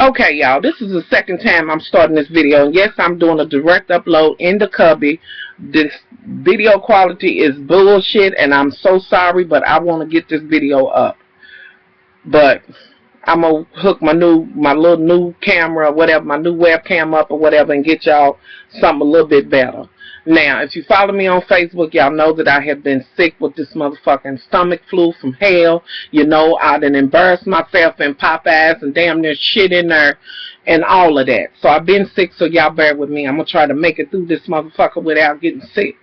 Okay, y'all, this is the second time I'm starting this video, and yes, I'm doing a direct upload in the cubby. This video quality is bullshit, and I'm so sorry, but I want to get this video up. But I'm gonna hook my little new camera or whatever, my new webcam up or whatever, and get y'all something a little bit better. Now, if you follow me on Facebook, y'all know that I have been sick with this motherfucking stomach flu from hell. You know, I done embarrassed myself in Popeyes and damn near shit in there and all of that. So I've been sick, so y'all bear with me. I'm going to try to make it through this motherfucker without getting sick.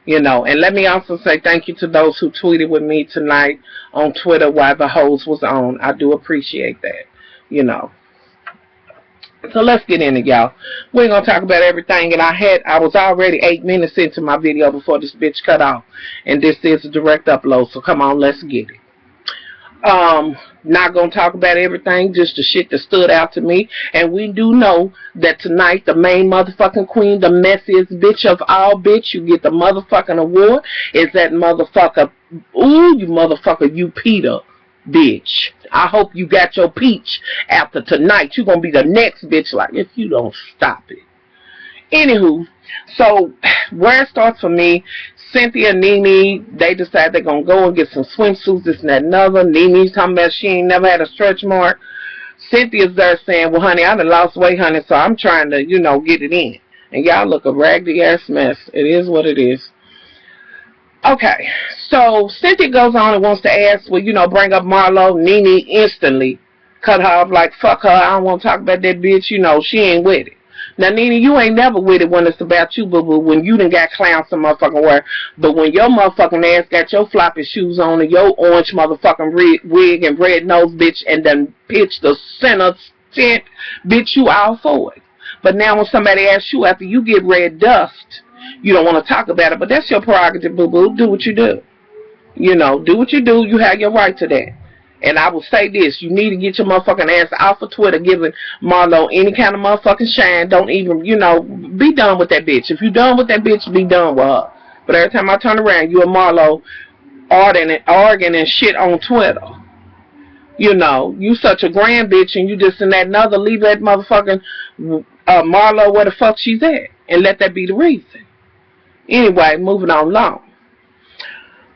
You know, and let me also say thank you to those who tweeted with me tonight on Twitter while the hose was on. I do appreciate that, you know. So let's get in it, y'all. We're going to talk about everything. And I was already 8 minutes into my video before this bitch cut off. And this is a direct upload. So come on, let's get it. Not going to talk about everything, just the shit that stood out to me. And we do know that tonight the main motherfucking queen, the messiest bitch of all bitch, you get the motherfucking award, is that motherfucker, ooh, you motherfucker, you Peter. Bitch, I hope you got your peach after tonight. You're going to be the next bitch, like, if you don't stop it. Anywho, so where it starts for me, Cynthia and Nene, they decide they're going to go and get some swimsuits, this and that and other. Nene's talking about she ain't never had a stretch mark. Cynthia's there saying, well, honey, I done lost weight, honey, so I'm trying to, you know, get it in. And y'all look a raggedy ass mess. It is what it is. Okay, so Cynthia goes on and wants to ask, well, you know, bring up Marlo. Nene instantly cut her off like, fuck her, I don't want to talk about that bitch, you know, she ain't with it. Now, Nene, you ain't never with it when it's about you, boo-boo, when you done got clowns some motherfucking wear. But when your motherfucking ass got your floppy shoes on and your orange motherfucking wig and red nose, bitch, and then pitch the center tent, bitch, you all for it. But now when somebody asks you after you get red dust, you don't want to talk about it, but that's your prerogative, boo-boo. Do what you do. You know, do what you do. You have your right to that. And I will say this. You need to get your motherfucking ass off of Twitter giving Marlo any kind of motherfucking shine. Don't even, you know, be done with that bitch. If you done with that bitch, be done with her. But every time I turn around, you and Marlo arguing and shit on Twitter. You know, you such a grand bitch and you just in that another. Leave that motherfucking Marlo where the fuck she's at. And let that be the reason. Anyway, moving on along.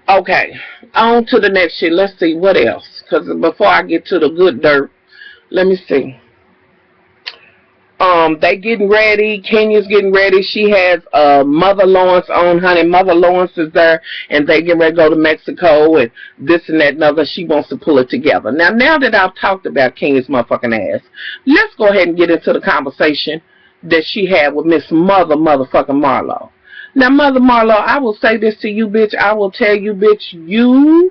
Okay, on to the next shit. Let's see what else. Because before I get to the good dirt, let me see. They getting ready. Kenya's getting ready. She has Mother Lawrence on, honey. Mother Lawrence is there, and they getting ready to go to Mexico and this and that and other. She wants to pull it together. Now that I've talked about Kenya's motherfucking ass, let's go ahead and get into the conversation that she had with Miss motherfucking Marlo. Now, Mother Marlo, I will say this to you, bitch. I will tell you, bitch, you,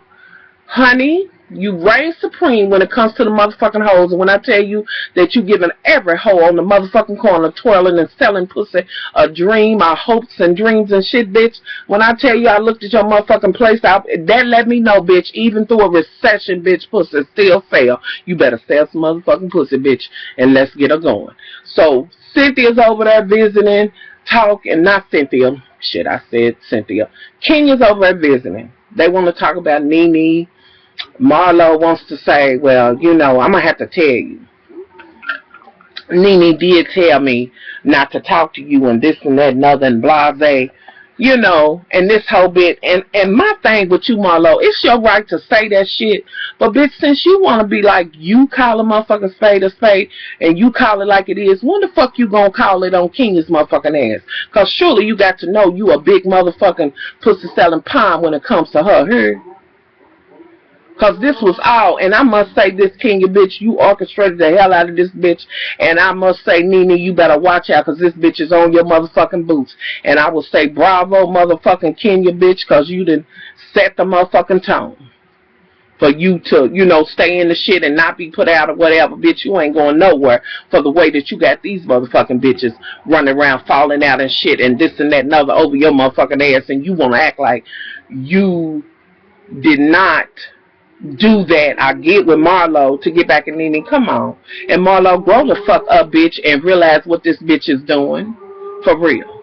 honey, you reign supreme when it comes to the motherfucking hoes. And when I tell you that you giving every hoe on the motherfucking corner twirling and selling pussy a dream, our hopes and dreams and shit, bitch. When I tell you I looked at your motherfucking place out, that let me know, bitch, even through a recession, bitch, pussy still sell. You better sell some motherfucking pussy, bitch, and let's get her going. So, Cynthia's over there visiting, talking, not Cynthia. Shit, I said Cynthia. Kenya's over there visiting. They want to talk about Nene. Marlo wants to say, well, you know, I'm going to have to tell you. Nene did tell me not to talk to you and this and that and other and blase. You know, and this whole bit. And my thing with you, Marlo, it's your right to say that shit. But, bitch, since you want to be like, you call a motherfucking spade a spade, and you call it like it is, when the fuck you gonna call it on Kenya's motherfucking ass? Because surely you got to know you a big motherfucking pussy-selling palm when it comes to her, here. Because this was all, and I must say this, Kenya, bitch, you orchestrated the hell out of this bitch. And I must say, Nene, you better watch out because this bitch is on your motherfucking boots. And I will say, bravo, motherfucking Kenya, bitch, because you done set the motherfucking tone. For you to, you know, stay in the shit and not be put out or whatever, bitch, you ain't going nowhere for the way that you got these motherfucking bitches running around falling out and shit and this and that and other over your motherfucking ass. And you want to act like you did not do that. I get with Marlo to get back at Nene. Come on. And Marlo, grow the fuck up, bitch, and realize what this bitch is doing. For real.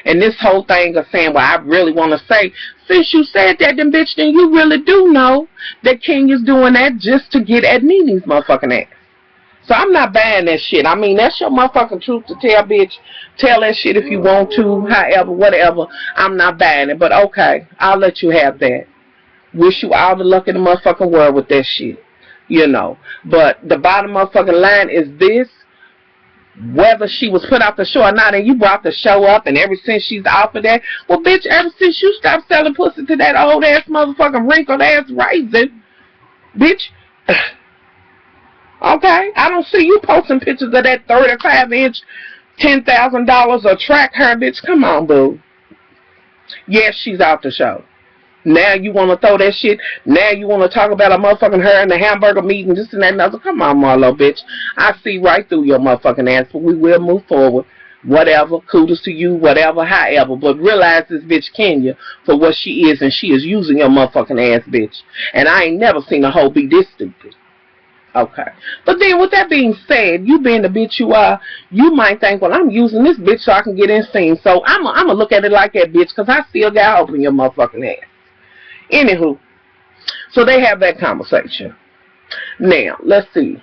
And this whole thing of saying, well, I really want to say, since you said that, then bitch, then you really do know that Kenya's doing that just to get at Nene's motherfucking ass. So I'm not buying that shit. I mean, that's your motherfucking truth to tell, bitch. Tell that shit if you want to, however, whatever. I'm not buying it. But okay, I'll let you have that. Wish you all the luck in the motherfucking world with that shit. You know. But the bottom motherfucking line is this. Whether she was put out the show or not, and you brought the show up, and ever since she's off of that, well, bitch, ever since you stopped selling pussy to that old ass motherfucking wrinkled ass raisin, bitch. Okay, I don't see you posting pictures of that 35-inch, $10,000 a track hair, bitch. Come on, boo. Yes, she's out the show. Now you want to throw that shit. Now you want to talk about a motherfucking her and the hamburger meat and this and that and other. Come on, Marlo, bitch. I see right through your motherfucking ass, but we will move forward. Whatever. Kudos to you, whatever, however. But realize this bitch Kenya for what she is, and she is using your motherfucking ass, bitch. And I ain't never seen a hoe be this stupid. Okay. But then with that being said, you being the bitch you are, you might think, well, I'm using this bitch so I can get in scene. So I'm going to look at it like that, bitch, because I still got hope in your motherfucking ass. Anywho, so they have that conversation. Now, let's see.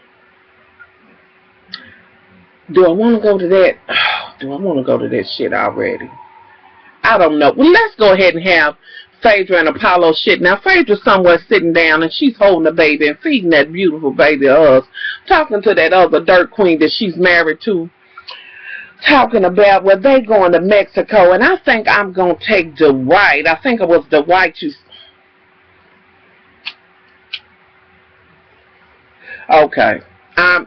Do I want to go to that? Do I want to go to that shit already? I don't know. Well, let's go ahead and have Phaedra and Apollo shit. Now, Phaedra's somewhere sitting down and she's holding a baby and feeding that beautiful baby of hers, talking to that other dirt queen that she's married to, talking about where they going to Mexico. And I think I'm going to take Dwight. I think it was Dwight you... Okay.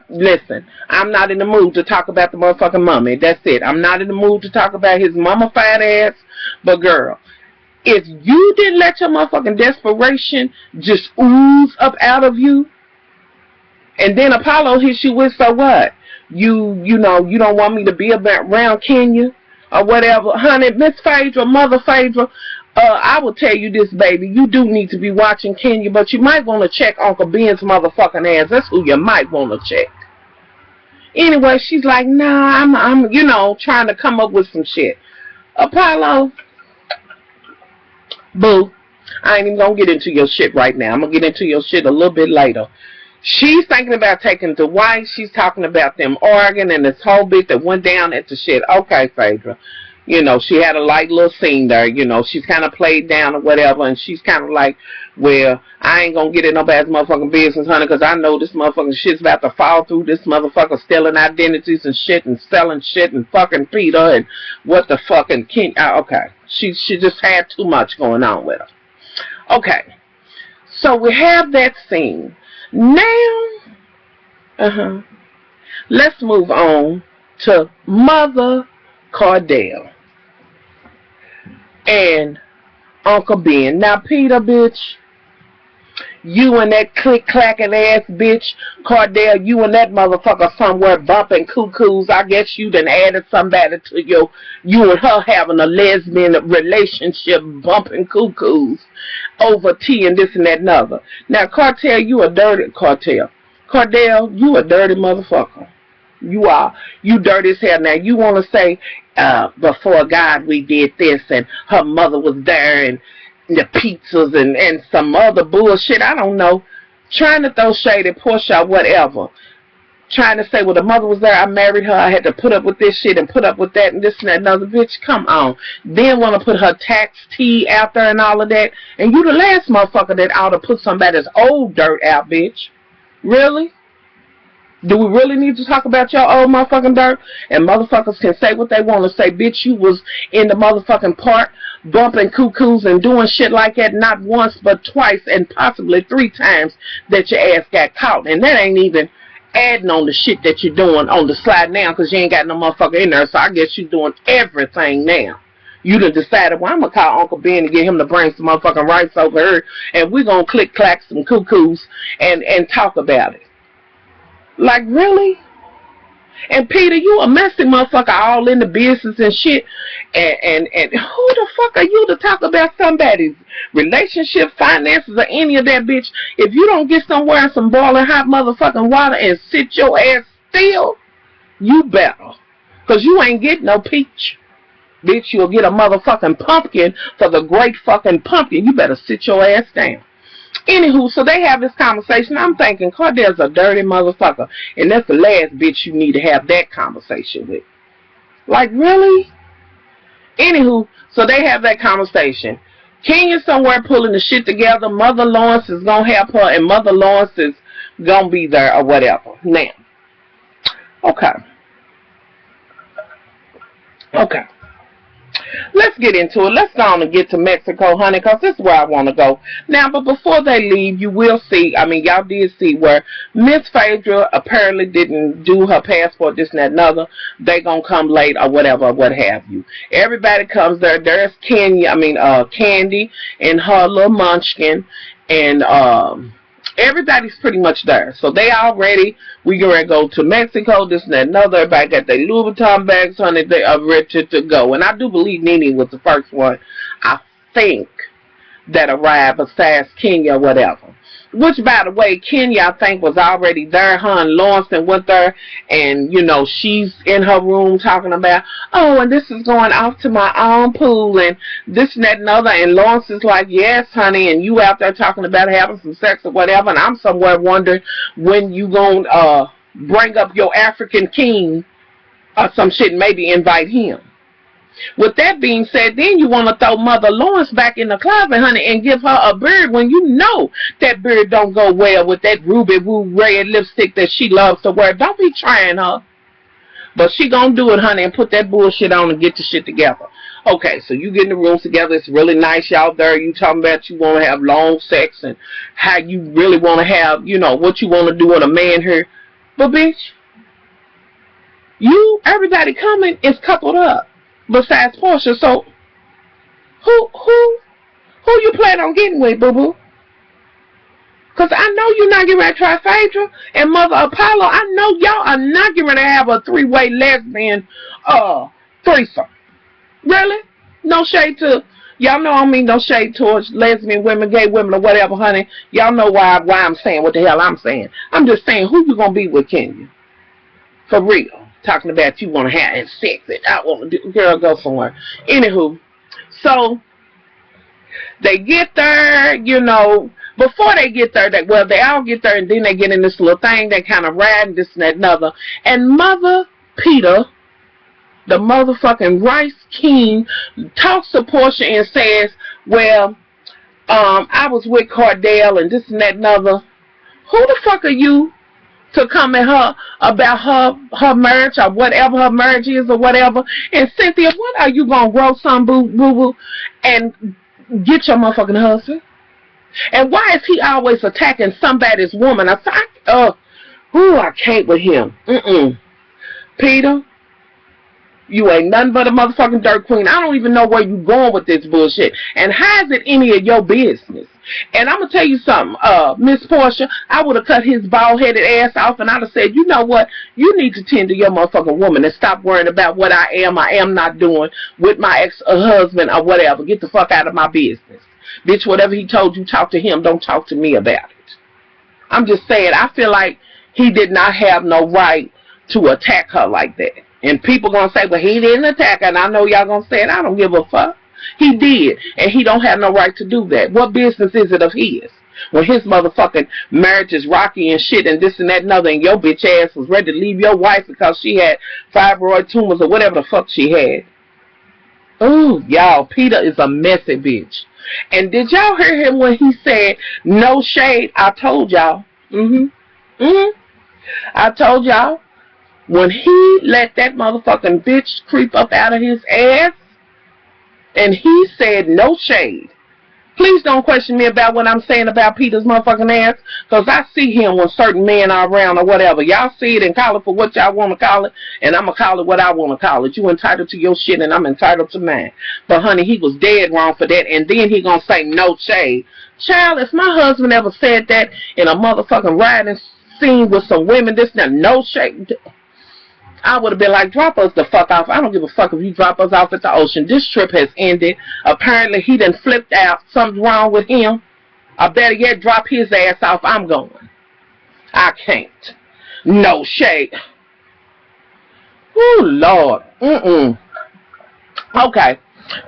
Listen, I'm not in the mood to talk about the motherfucking mummy. That's it. I'm not in the mood to talk about his mummified ass. But girl, if you didn't let your motherfucking desperation just ooze up out of you, and then Apollo hits you with, so what? You know, you don't want me to be around Kenya or whatever. Honey, Miss Phaedra, Mother Phaedra, I will tell you this, baby. You do need to be watching Kenya, but you might want to check Uncle Ben's motherfucking ass. That's who you might want to check. Anyway, she's like, nah, I'm, you know, trying to come up with some shit. Apollo, boo, I ain't even gonna get into your shit right now. I'm gonna get into your shit a little bit later. She's thinking about taking Dwight. She's talking about them arguing and this whole bit that went down at the shit. Okay, Phaedra. You know, she had a light little scene there. You know, she's kind of played down or whatever, and she's kind of like, well, I ain't going to get in nobody's motherfucking business, honey, because I know this motherfucking shit's about to fall through. This motherfucker stealing identities and shit and selling shit and fucking Peter and what the fucking king. Okay. She just had too much going on with her. Okay. So we have that scene. Now, let's move on to Mother Cordell and Uncle Ben. Now, Peter, bitch, you and that click-clacking ass bitch, Cordell, you and that motherfucker somewhere bumping cuckoos. I guess you done added somebody to you and her having a lesbian relationship bumping cuckoos over tea and this and that and other. Now, Cordell, you a dirty, Cordell, you a dirty motherfucker. You are. You dirty as hell. Now, you want to say, before God we did this, and her mother was there, and the pizzas, and some other bullshit, I don't know. Trying to throw shade at Portia or whatever. Trying to say, well, the mother was there, I married her, I had to put up with this shit and put up with that and this and that and other. Bitch, come on. Then want to put her tax tea out there and all of that. And you the last motherfucker that ought to put somebody's old dirt out, bitch. Really? Do we really need to talk about your old motherfucking dirt? And motherfuckers can say what they want to say. Bitch, you was in the motherfucking park bumping cuckoos and doing shit like that not once but twice and possibly 3 times that your ass got caught. And that ain't even adding on the shit that you're doing on the slide now because you ain't got no motherfucker in there. So I guess you're doing everything now. You done decided, well, I'm going to call Uncle Ben and get him to bring some motherfucking rice over here and we're going to click-clack some cuckoos and talk about it. Like, really? And Peter, you a messy motherfucker all in the business and shit. And who the fuck are you to talk about somebody's relationship, finances, or any of that, bitch? If you don't get somewhere in some boiling hot motherfucking water and sit your ass still, you better. Because you ain't getting no peach. Bitch, you'll get a motherfucking pumpkin for the great fucking pumpkin. You better sit your ass down. Anywho, so they have this conversation. I'm thinking, Cordell's a dirty motherfucker. And that's the last bitch you need to have that conversation with. Like, really? Anywho, so they have that conversation. Kenya's somewhere pulling the shit together. Mother Lawrence is going to help her, and Mother Lawrence is going to be there or whatever. Now, okay. Okay. Let's get into it. Let's go on and get to Mexico, honey, because this is where I want to go. Now, but before they leave, you will see, I mean, y'all did see where Miss Phaedra apparently didn't do her passport, this and that and other. They going to come late or whatever, what have you. Everybody comes there. There's Candy and her little munchkin, and everybody's pretty much there. So they all ready. We gonna go to Mexico, this and that and other. Everybody got their Louis Vuitton bags, honey. They are ready to go. And I do believe Nene was the first one, I think, that arrived besides Kenya or whatever. Which, by the way, Kenya, I think, was already there. Her and Lawrence and went there. And, you know, she's in her room talking about, oh, and this is going off to my own pool and this and that and other. And Lawrence is like, yes, honey. And you out there talking about having some sex or whatever. And I'm somewhere wondering when you going to bring up your African king or some shit and maybe invite him. With that being said, then you want to throw Mother Lawrence back in the closet, honey, and give her a beard when you know that beard don't go well with that ruby woo red lipstick that she loves to wear. Don't be trying her. But she gonna do it, honey, and put that bullshit on and get the shit together. Okay, so you get in the rooms together. It's really nice y'all there. You talking about you want to have long sex and how you really want to have, you know, what you want to do with a man here. But, bitch, everybody coming is coupled up. Besides Portia, so who you plan on getting with, boo-boo? Because I know you're not getting ready to try Phaedra and Mother Apollo. I know y'all are not getting ready to have a three-way lesbian threesome. Really? No shade to, y'all know I mean no shade towards lesbian women, gay women, or whatever, honey. Y'all know why I'm saying what the hell I'm saying. I'm just saying, who you going to be with, Kenya? For real. Talking about you want to have sex and I want to do, girl, go somewhere. Anywho, so they get there, you know, before they get there, they all get there and then they get in this little thing, they kind of ride and this and that and other. And Mother Peter, the motherfucking Rice King, talks to Portia and says, well, I was with Cordell and this and that and other. Who the fuck are you to come at her about her marriage or whatever her marriage is or whatever? And Cynthia, what are you gonna grow some boo-boo and get your motherfucking husband? And why is he always attacking somebody's woman? I can't with him. Peter, you ain't nothing but a motherfucking dirt queen. I don't even know where you going with this bullshit. And how is it any of your business? And I'm going to tell you something, Miss Portia, I would have cut his bald-headed ass off and I'd have said, you know what, you need to tend to your motherfucking woman and stop worrying about what I am not doing with my ex-husband or whatever. Get the fuck out of my business. Bitch, whatever he told you, talk to him. Don't talk to me about it. I'm just saying, I feel like he did not have no right to attack her like that. And people going to say, well, he didn't attack her. And I know y'all going to say it. I don't give a fuck. He did, and he don't have no right to do that. What business is it of his? When his motherfucking marriage is rocky and shit and this and that and other, and your bitch ass was ready to leave your wife because she had fibroid tumors or whatever the fuck she had. Ooh, y'all, Peter is a messy bitch. And did y'all hear him when he said, no shade? I told y'all. I told y'all, when he let that motherfucking bitch creep up out of his ass, and he said no shade. Please don't question me about what I'm saying about Peter's motherfucking ass, because I see him when certain men are around or whatever. Y'all see it and call it for what y'all want to call it, and I'm going to call it what I want to call it. You entitled to your shit, and I'm entitled to mine. But, honey, he was dead wrong for that, and then he going to say no shade. Child, if my husband ever said that in a motherfucking riding scene with some women, this and that, no shade, I would have been like, drop us the fuck off. I don't give a fuck if you drop us off at the ocean. This trip has ended. Apparently, he done flipped out. Something's wrong with him. I better yet drop his ass off. I'm going. I can't. No shade. Oh, Lord. Okay.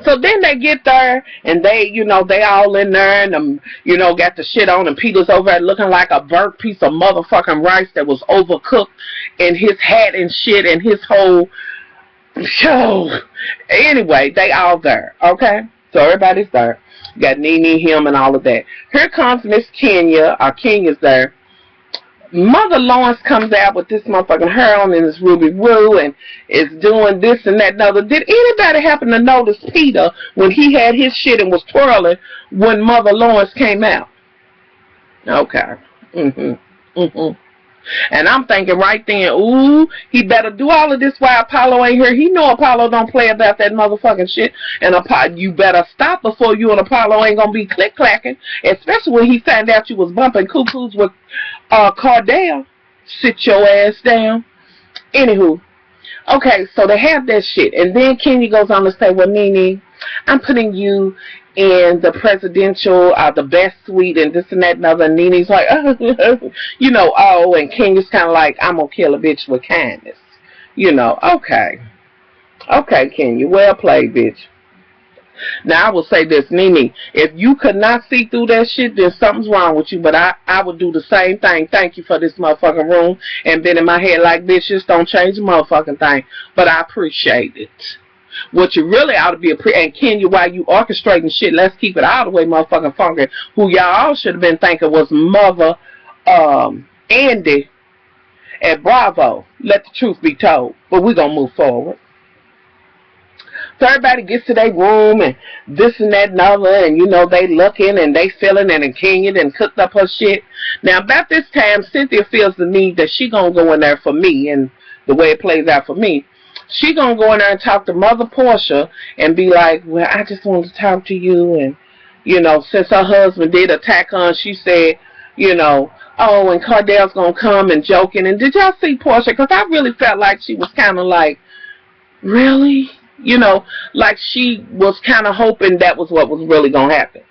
So then they get there, and they, they all in there, and got the shit on, and Peter's over there looking like a burnt piece of motherfucking rice that was overcooked, and his hat and shit, and his whole show. Anyway, they all there, okay? So everybody's there. Got Nene, him, and all of that. Here comes Miss Kenya. Kenya's there. Mother Lawrence comes out with this motherfucking hair on and this Ruby Woo and is doing this and that and other. Did anybody happen to notice Peter when he had his shit and was twirling when Mother Lawrence came out? Okay. And I'm thinking right then, ooh, he better do all of this while Apollo ain't here. He know Apollo don't play about that motherfucking shit. And you better stop before you and Apollo ain't gonna be click-clacking. Especially when he found out you was bumping cuckoos with Cardell. Sit your ass down. Anywho. Okay, so they have that shit. And then Kenya goes on to say, well, Nene, I'm putting you in the presidential, the best suite, and this and that and other. And Nene's like, oh, and Kenya's kind of like, I'm going to kill a bitch with kindness. Okay. Okay, Kenya, well played, bitch. Now, I will say this, Nene, if you could not see through that shit, then something's wrong with you, but I would do the same thing. Thank you for this motherfucking room, and been in my head like, bitch, just don't change the motherfucking thing, but I appreciate it. What you really ought to be and Kenya, while you orchestrating shit, let's keep it all the way motherfucking funky, who y'all all should have been thinking was Mother Andy at Bravo. Let the truth be told. But we're going to move forward. So everybody gets to their room and this and that and other, and they looking and they feeling, and Kenya done cooked up her shit. Now about this time, Cynthia feels the need that she gonna go in there for me, and the way it plays out for me, she gonna go in there and talk to Mother Portia and be like, well, I just wanted to talk to you, and since her husband did attack her, and she said, oh, and Cardell's gonna come and joking. And did y'all see Portia? Because I really felt like she was kind of like, really? Like she was kind of hoping that was what was really going to happen.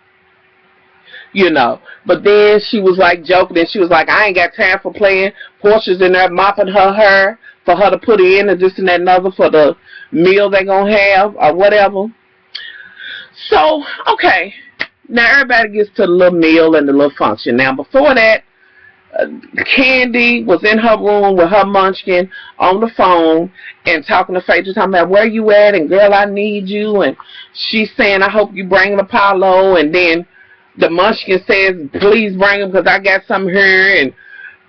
But then she was like joking, and she was like, I ain't got time for playing. Portia's in there mopping her hair for her to put in and this and that and other for the meal they're going to have or whatever. So, okay. Now everybody gets to the little meal and the little function. Now before that, Candy was in her room with her munchkin on the phone and talking to Phaedra, talking about where you at, and girl, I need you, and she's saying, I hope you bring Apollo, and then the munchkin says, please bring him because I got something here, and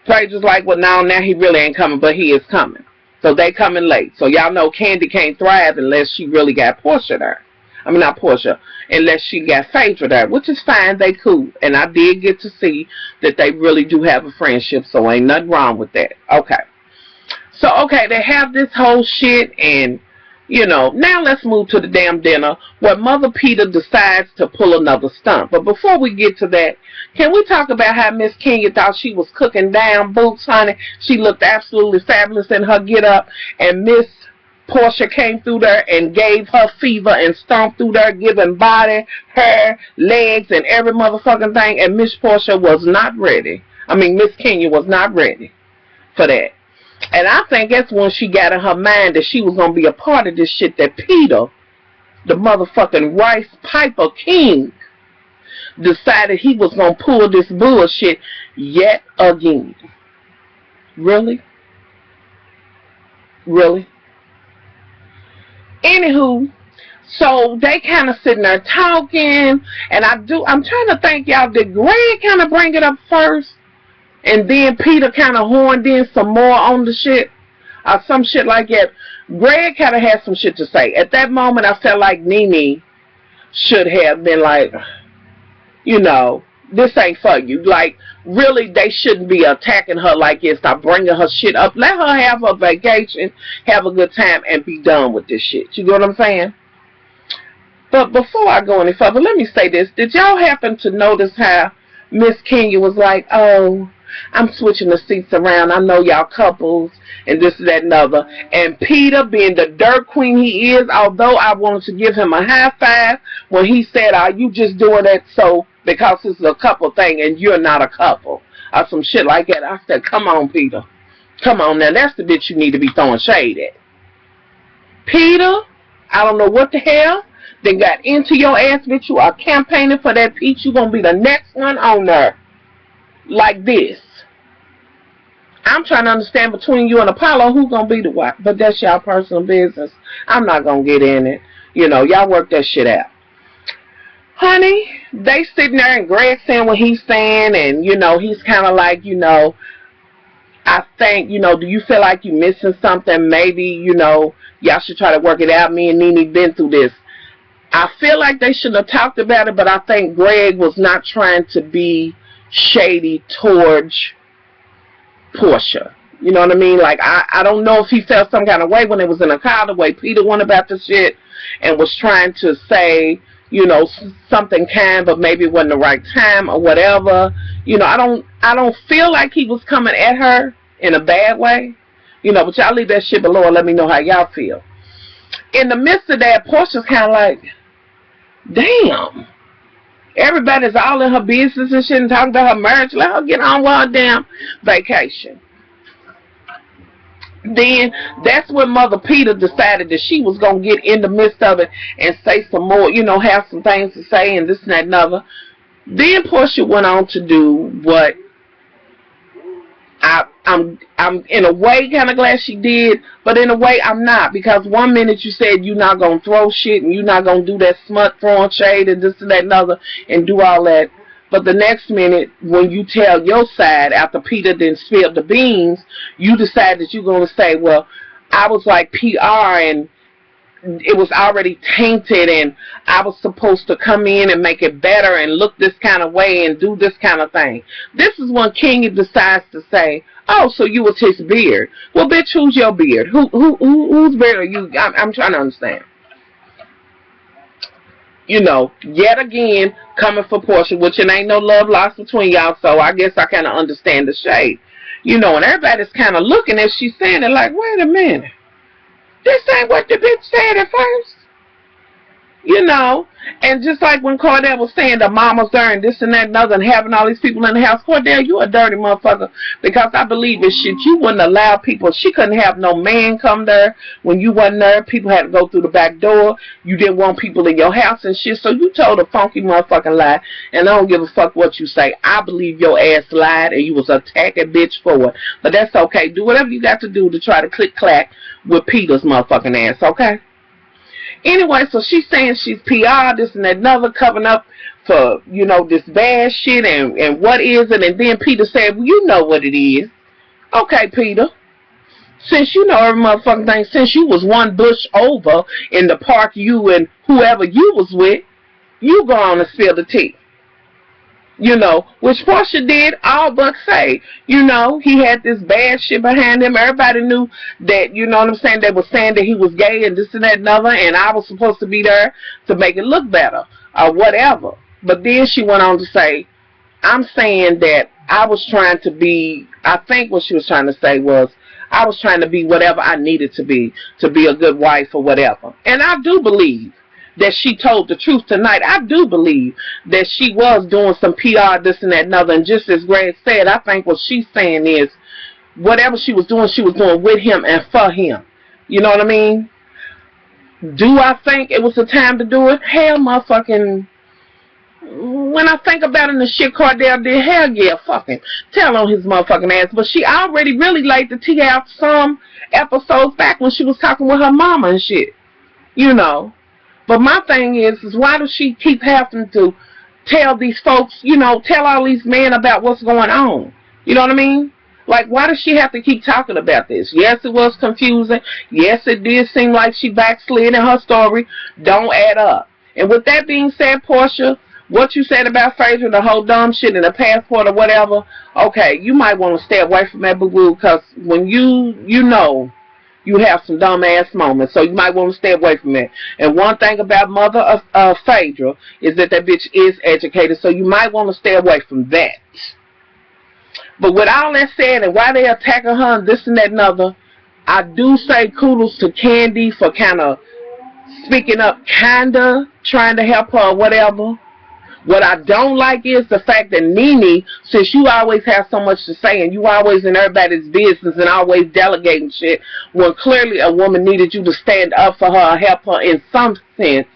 Phaedra's like, well, now he really ain't coming, but he is coming. So they coming late. So y'all know Candy can't thrive unless she really got Portia there. I mean, not Portia, unless she got Phaedra there, which is fine. They cool. And I did get to see that they really do have a friendship, so ain't nothing wrong with that. Okay. So, okay, they have this whole shit, and, now let's move to the damn dinner where Mother Peter decides to pull another stunt. But before we get to that, can we talk about how Miss Kenya thought she was cooking down boots, honey? She looked absolutely fabulous in her get-up, and Miss Portia came through there and gave her fever and stomped through there, giving body, hair, legs, and every motherfucking thing, and Miss Portia was not ready. I mean, Miss Kenya was not ready for that. And I think that's when she got in her mind that she was going to be a part of this shit, that Peter, the motherfucking Rice Piper King, decided he was going to pull this bullshit yet again. Really? Really? Anywho, so they kind of sitting there talking, and I'm trying to think, y'all, did Greg kind of bring it up first, and then Peter kind of horned in some more on the shit, or some shit like that? Greg kind of had some shit to say. At that moment, I felt like Nene should have been like, this ain't for you. Like, really, they shouldn't be attacking her like this. Stop bringing her shit up. Let her have a vacation, have a good time, and be done with this shit. You get what I'm saying? But before I go any further, let me say this. Did y'all happen to notice how Miss Kenya was like, oh, I'm switching the seats around. I know y'all couples, and this, that, and other. And Peter, being the dirt queen he is, although I wanted to give him a high five when he said, are you just doing that so because it's a couple thing and you're not a couple, or some shit like that? I said, come on, Peter. Come on now. That's the bitch you need to be throwing shade at. Peter, I don't know what the hell. Then got into your ass, bitch. You are campaigning for that peach. You gonna be the next one on there. Like this. I'm trying to understand between you and Apollo who's gonna be the wife. But that's y'all personal business. I'm not gonna get in it. You know, y'all work that shit out. Honey, they sitting there and Greg saying what he's saying, and you know, he's kinda like, you know, I think, you know, do you feel like you're missing something? Maybe, you know, y'all should try to work it out. Me and Nene been through this. I feel like they should have talked about it, but I think Greg was not trying to be shady towards Portia. You know what I mean? Like, I don't know if he felt some kind of way when it was in the car, the way Peter went about the shit and was trying to say, you know, something kind, but maybe it wasn't the right time or whatever. You know, I don't feel like he was coming at her in a bad way. You know, but y'all leave that shit below and let me know how y'all feel. In the midst of that, Portia's kind of like, damn. Everybody's all in her business and shit and talking about her marriage. Let her get on with her damn vacation. Then that's when Mother Peter decided that she was going to get in the midst of it and say some more, you know, have some things to say and this and that and other. Then Portia went on to do what I'm in a way kind of glad she did, but in a way I'm not, because one minute you said you're not going to throw shit and you're not going to do that smut throwing shade and this and that and other and do all that. But the next minute, when you tell your side, after Peter then spilled the beans, you decide that you're going to say, well, I was like PR and it was already tainted and I was supposed to come in and make it better and look this kind of way and do this kind of thing. This is when King decides to say, oh, so you was his beard. Well, bitch, who's your beard? Whose beard are you? I'm trying to understand. You know, yet again, coming for Portia, which it ain't no love lost between y'all, so I guess I kind of understand the shade. You know, and everybody's kind of looking as she's saying it like, wait a minute. This ain't what the bitch said at first. You know, and just like when Cordell was saying the mama's there and this and that and other and having all these people in the house, Cordell, you a dirty motherfucker, because I believe this shit. You wouldn't allow people, she couldn't have no man come there when you wasn't there. People had to go through the back door. You didn't want people in your house and shit, so you told a funky motherfucking lie, and I don't give a fuck what you say. I believe your ass lied and you was attacking bitch for it, but that's okay. Do whatever you got to do to try to click-clack with Peter's motherfucking ass, okay? Anyway, so she's saying she's PR, this and that, another, covering up for, you know, this bad shit and what is it? And then Peter said, well, you know what it is. Okay, Peter. Since you know every motherfucking thing, since you was one bush over in the park, you and whoever you was with, you go on and spill the tea. You know, which Portia did all but say, you know, he had this bad shit behind him. Everybody knew that, you know what I'm saying, they were saying that he was gay and this and that and other, and I was supposed to be there to make it look better or whatever. But then she went on to say, I'm saying that I was trying to be, I think what she was trying to say was, I was trying to be whatever I needed to be a good wife or whatever. And I do believe that she told the truth tonight. I do believe that she was doing some PR, this and that and other. And just as Greg said, I think what she's saying is whatever she was doing with him and for him. You know what I mean? Do I think it was the time to do it? Hell, motherfucking. When I think about it, the shit Cordell did, hell yeah, fucking tell on his motherfucking ass. But she already really laid the tea out some episodes back when she was talking with her mama and shit. You know. But my thing is why does she keep having to tell these folks, you know, tell all these men about what's going on? You know what I mean? Like, why does she have to keep talking about this? Yes, it was confusing. Yes, it did seem like she backslid in her story. Don't add up. And with that being said, Portia, what you said about Phaedra, the whole dumb shit and the passport or whatever, okay, you might want to stay away from that boo-boo, because when you know, you have some dumb-ass moments, so you might want to stay away from it. And one thing about mother of Phaedra is that bitch is educated, so you might want to stay away from that. But with all that said, and why they attacking her and this and that and other, I do say kudos to Candy for kind of speaking up, kind of trying to help her or whatever. What I don't like is the fact that Nene, since you always have so much to say and you always in everybody's business and always delegating shit, when clearly a woman needed you to stand up for her or help her in some sense,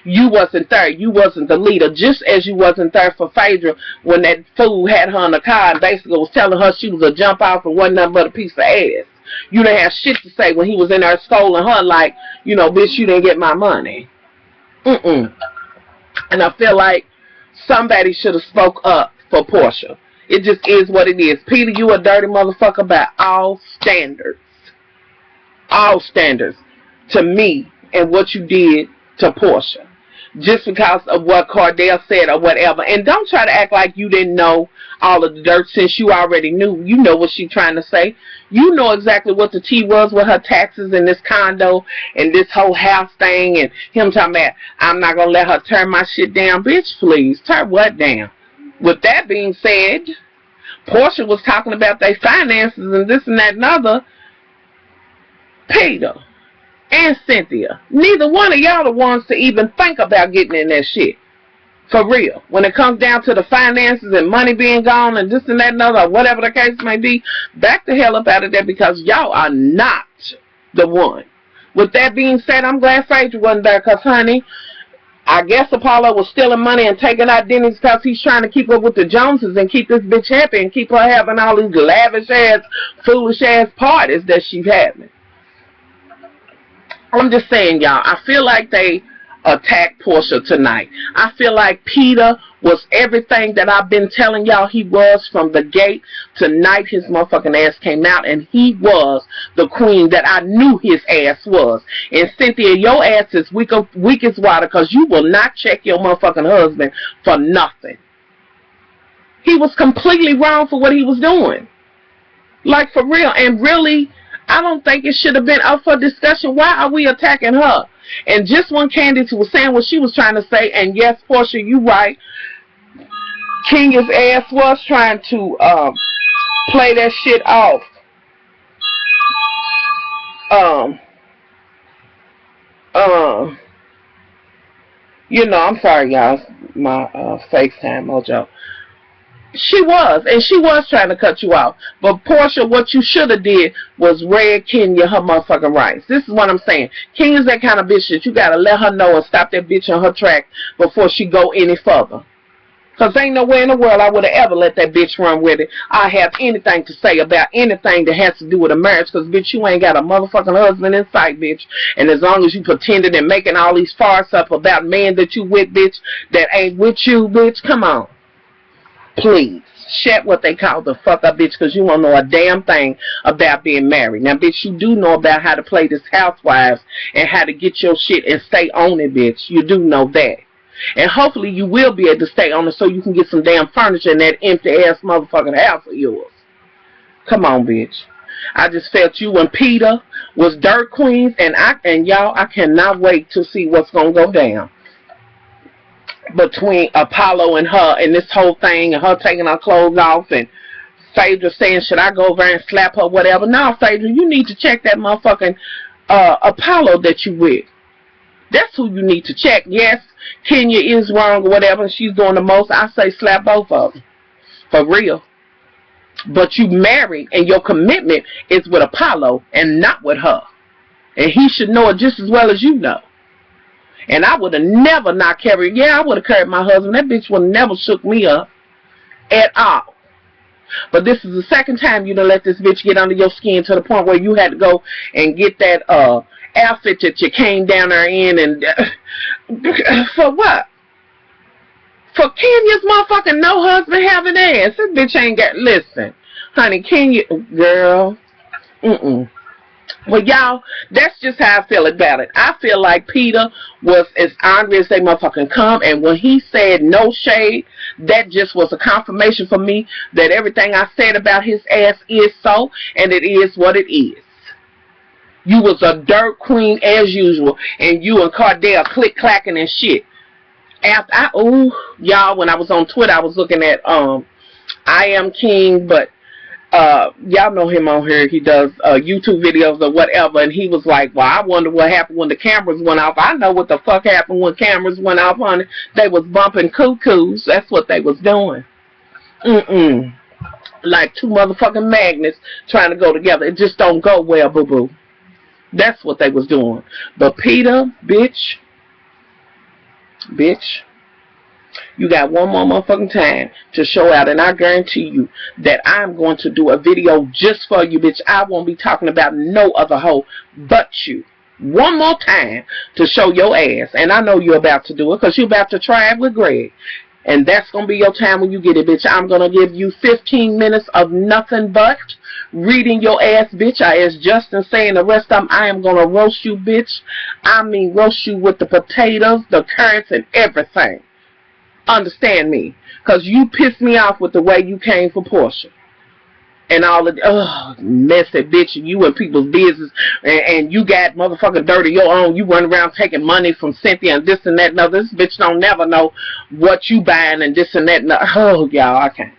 you wasn't there. You wasn't the leader. Just as you wasn't there for Phaedra when that fool had her in the car and basically was telling her she was a jump off and wasn't nothing but a piece of ass. You didn't have shit to say when he was in there scolding her like, you know, bitch, you didn't get my money. And I feel like somebody should have spoke up for Portia. It just is what it is. Peter, you a dirty motherfucker by all standards. All standards. To me and what you did to Portia. Just because of what Cordell said or whatever. And don't try to act like you didn't know all of the dirt since you already knew. You know what she's trying to say. You know exactly what the tea was with her taxes and this condo and this whole house thing and him talking about, I'm not going to let her turn my shit down. Bitch, please. Turn what down? With that being said, Portia was talking about their finances and this and that and other. Peter and Cynthia, neither one of y'all the ones to even think about getting in that shit. For real. When it comes down to the finances and money being gone and this and that and other, or whatever the case may be, back the hell up out of there because y'all are not the one. With that being said, I'm glad Phaedra wasn't there because, honey, I guess Apollo was stealing money and taking identities because he's trying to keep up with the Joneses and keep this bitch happy and keep her having all these lavish-ass, foolish-ass parties that she's having. I'm just saying, y'all, I feel like they attacked Portia tonight. I feel like Peter was everything that I've been telling y'all he was from the gate. Tonight his motherfucking ass came out and he was the queen that I knew his ass was. And Cynthia, your ass is weak as water because you will not check your motherfucking husband for nothing. He was completely wrong for what he was doing. Like, for real. And really, I don't think it should have been up for discussion. Why are we attacking her? And just when Candace was saying what she was trying to say, and yes, Portia, you right, Kenya's ass was trying to play that shit off. You know, I'm sorry, y'all. My FaceTime mojo. She was, and she was trying to cut you off. But Portia, what you should have did was read Kenya her motherfucking rights. This is what I'm saying. Kenya's that kind of bitch that you gotta let her know and stop that bitch in her track before she go any further. Because ain't nowhere in the world I would have ever let that bitch run with it. I have anything to say about anything that has to do with a marriage. Because, bitch, you ain't got a motherfucking husband in sight, bitch. And as long as you pretending and making all these farce up about men that you with, bitch, that ain't with you, bitch, come on. Please, shut what they call the fuck up, bitch, because you won't know a damn thing about being married. Now, bitch, you do know about how to play this housewives and how to get your shit and stay on it, bitch. You do know that. And hopefully you will be able to stay on it so you can get some damn furniture in that empty-ass motherfucking house of yours. Come on, bitch. I just felt you and Peter was dirt queens, and y'all, I cannot wait to see what's going to go down between Apollo and her and this whole thing and her taking her clothes off and Phaedra saying, should I go over and slap her, whatever. No, Phaedra, you need to check that motherfucking Apollo that you with. That's who you need to check. Yes, Kenya is wrong or whatever, and she's doing the most. I say slap both of them. For real. But you married, and your commitment is with Apollo and not with her. And he should know it just as well as you know. And I would have never not carried, I would have carried my husband. That bitch would have never shook me up at all. But this is the second time you done let this bitch get under your skin to the point where you had to go and get that outfit that you came down there in and for what? For Kenya's motherfucking no husband having ass. This bitch ain't got, listen, honey, Kenya, girl, Well, y'all, that's just how I feel about it. I feel like Peter was as angry as they motherfucking come, and when he said no shade, that just was a confirmation for me that everything I said about his ass is so, and it is what it is. You was a dirt queen as usual, and you and Cordell click-clacking and shit. After y'all, when I was on Twitter, I was looking at I Am King, but y'all know him on here. He does YouTube videos or whatever, and he was like, well, I wonder what happened when the cameras went off. I know what the fuck happened when cameras went off, honey. They was bumping cuckoos. That's what they was doing. Like two motherfucking magnets trying to go together. It just don't go well, boo-boo. That's what they was doing. But Peter, bitch, Bitch, you got one more motherfucking time to show out, and I guarantee you that I'm going to do a video just for you, bitch. I won't be talking about no other hoe but you. One more time to show your ass, and I know you're about to do it because you're about to try it with Greg. And that's going to be your time when you get it, bitch. I'm going to give you 15 minutes of nothing but reading your ass, bitch. I asked Justin saying the rest of them, I am going to roast you, bitch. I mean roast you with the potatoes, the carrots, and everything. Understand me. Because you pissed me off with the way you came for Portia. And all of the, messy bitch, you in people's business, and you got motherfucking dirty your own. You run around taking money from Cynthia and this and that and other. This bitch don't never know what you buying and this and that and other. Oh, y'all, I can't.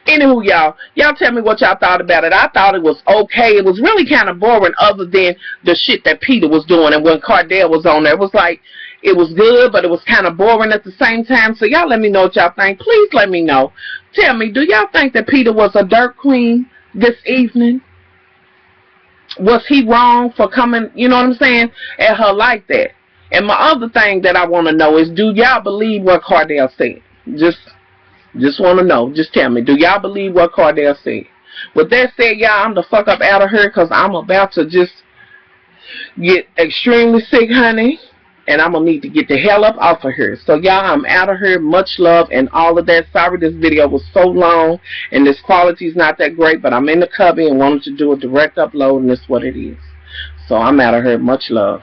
Anywho, y'all tell me what y'all thought about it. I thought it was okay. It was really kind of boring other than the shit that Peter was doing. And when Cardell was on there, it was like, it was good, but it was kind of boring at the same time. So y'all let me know what y'all think. Please let me know. Tell me, do y'all think that Peter was a dirt queen this evening? Was he wrong for coming, you know what I'm saying, at her like that? And my other thing that I want to know is, do y'all believe what Cardell said? Just want to know. Just tell me, do y'all believe what Cardell said? With that said, y'all, I'm the fuck up out of here because I'm about to just get extremely sick, honey. And I'm going to need to get the hell up off of here. So, y'all, I'm out of here. Much love and all of that. Sorry this video was so long and this quality is not that great. But I'm in the cubby and wanted to do a direct upload, and that's what it is. So, I'm out of here. Much love.